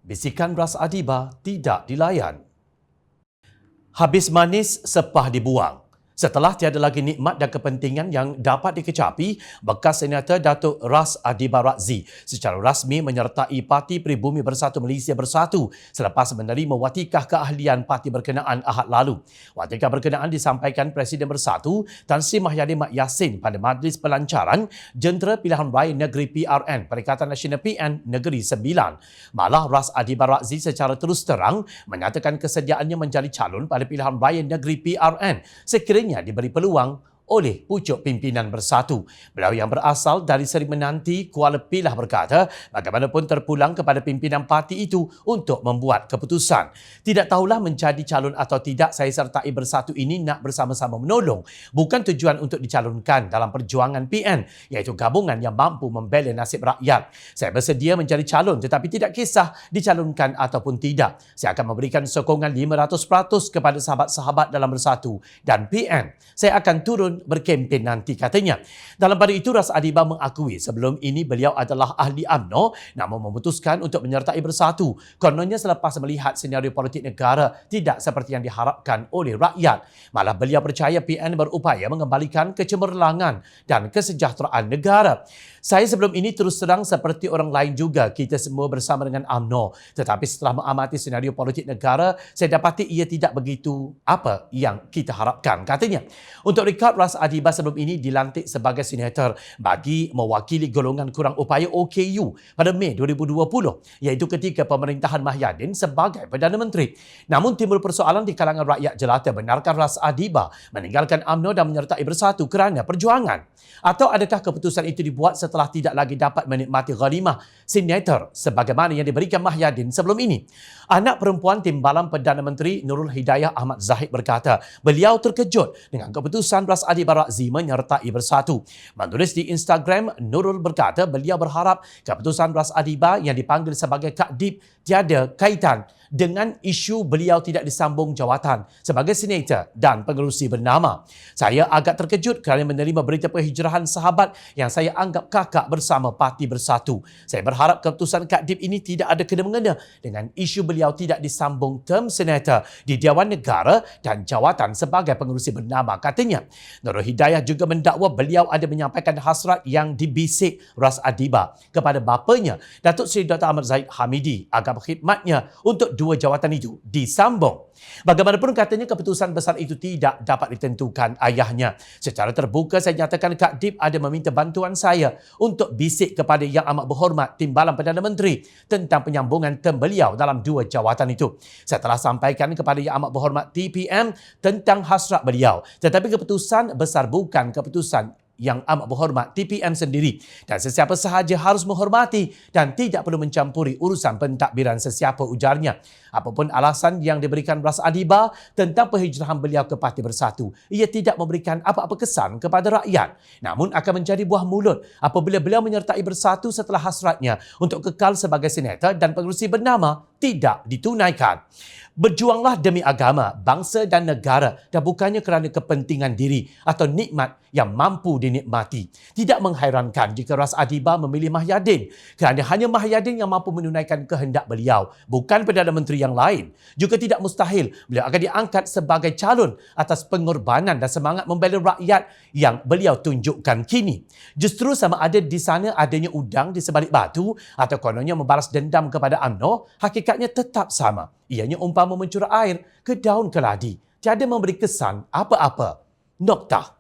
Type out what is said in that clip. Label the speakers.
Speaker 1: Bisikan Ras Adiba tidak dilayan. Habis manis, sepah dibuang. Setelah tiada lagi nikmat dan kepentingan yang dapat dikecapi, bekas Senator Datuk Ras Adiba Razzie secara rasmi menyertai Parti Pribumi Bersatu Malaysia Bersatu selepas menerima watikah keahlian parti berkenaan Ahad lalu. Watikah berkenaan disampaikan Presiden Bersatu Tan Sri Mahyadin Mat Yassin pada Majlis Pelancaran Jentera Pilihan Raya Negeri PRN Perikatan Nasional PN Negeri Sembilan. Malah Ras Adiba Razzie secara terus terang menyatakan kesediaannya menjadi calon pada Pilihan Raya Negeri PRN sekiranya diberi peluang oleh pucuk pimpinan Bersatu. Beliau yang berasal dari Seri Menanti, Kuala Pilah berkata, bagaimanapun terpulang kepada pimpinan parti itu untuk membuat keputusan. Tidak tahulah menjadi calon atau tidak, saya sertai Bersatu ini nak bersama-sama menolong. Bukan tujuan untuk dicalonkan dalam perjuangan PN, iaitu gabungan yang mampu membela nasib rakyat. Saya bersedia menjadi calon tetapi tidak kisah dicalonkan ataupun tidak. Saya akan memberikan sokongan 500% kepada sahabat-sahabat dalam Bersatu dan PN. Saya akan turun berkempen nanti, katanya. Dalam pada itu, Ras Adiba mengakui sebelum ini beliau adalah ahli UMNO namun memutuskan untuk menyertai Bersatu. Kononnya selepas melihat senario politik negara tidak seperti yang diharapkan oleh rakyat. Malah beliau percaya PN berupaya mengembalikan kecemerlangan dan kesejahteraan negara. Saya sebelum ini terus terang seperti orang lain juga, kita semua bersama dengan UMNO. Tetapi setelah mengamati senario politik negara, saya dapati ia tidak begitu apa yang kita harapkan, katanya. Untuk rekod, Ras Adiba sebelum ini dilantik sebagai senator bagi mewakili golongan kurang upaya OKU pada Mei 2020, iaitu ketika pemerintahan Mahyadin sebagai Perdana Menteri. Namun timbul persoalan di kalangan rakyat jelata, benarkah Ras Adiba meninggalkan UMNO dan menyertai Bersatu kerana perjuangan? Atau adakah keputusan itu dibuat setelah tidak lagi dapat menikmati ghanimah senator sebagaimana yang diberikan Mahyadin sebelum ini? Anak perempuan Timbalan Perdana Menteri Nurul Hidayah Ahmad Zahid berkata, beliau terkejut dengan keputusan Ras Adiba Razzie menyertai Bersatu. Menulis di Instagram, Nurul berkata beliau berharap keputusan Ras Adiba yang dipanggil sebagai Kak Dip tiada kaitan dengan isu beliau tidak disambung jawatan sebagai senator dan pengerusi bernama. Saya agak terkejut kerana menerima berita penghijrahan sahabat yang saya anggap kakak bersama Parti Bersatu. Saya berharap keputusan Kak Dip ini tidak ada kena-mengena dengan isu beliau tidak disambung term senator di Dewan Negara dan jawatan sebagai pengerusi bernama, katanya. Nurul Hidayah juga mendakwa beliau ada menyampaikan hasrat yang dibisik Ras Adiba kepada bapanya, Datuk Seri Dr. Ahmad Zahid Hamidi, agar khidmatnya untuk dua jawatan itu disambung. Bagaimanapun, katanya keputusan besar itu tidak dapat ditentukan ayahnya. Secara terbuka saya nyatakan Kak Dip ada meminta bantuan saya untuk bisik kepada Yang Amat Berhormat Timbalan Perdana Menteri tentang penyambungan term beliau dalam dua jawatan itu. Saya telah sampaikan kepada Yang Amat Berhormat TPM tentang hasrat beliau. Tetapi keputusan besar bukan keputusan Yang Amat Berhormat TPM sendiri, dan sesiapa sahaja harus menghormati dan tidak perlu mencampuri urusan pentadbiran sesiapa, ujarnya. Apapun alasan yang diberikan Ras Adiba tentang penghijrahan beliau ke Parti Bersatu, ia tidak memberikan apa-apa kesan kepada rakyat. Namun akan menjadi buah mulut apabila beliau menyertai Bersatu setelah hasratnya untuk kekal sebagai senator dan pengerusi bernama tidak ditunaikan. Berjuanglah demi agama, bangsa dan negara dan bukannya kerana kepentingan diri atau nikmat yang mampu dinikmati. Tidak menghairankan jika Ras Adiba memilih Mahyadin kerana hanya Mahyadin yang mampu menunaikan kehendak beliau, bukan Perdana Menteri yang lain. Juga tidak mustahil beliau akan diangkat sebagai calon atas pengorbanan dan semangat membela rakyat yang beliau tunjukkan kini. Justru sama ada di sana adanya udang di sebalik batu atau kononnya membalas dendam kepada UMNO, hakikatnya tetap sama. Ianya umpama mencurah air ke daun keladi, tiada memberi kesan apa-apa. Noktah.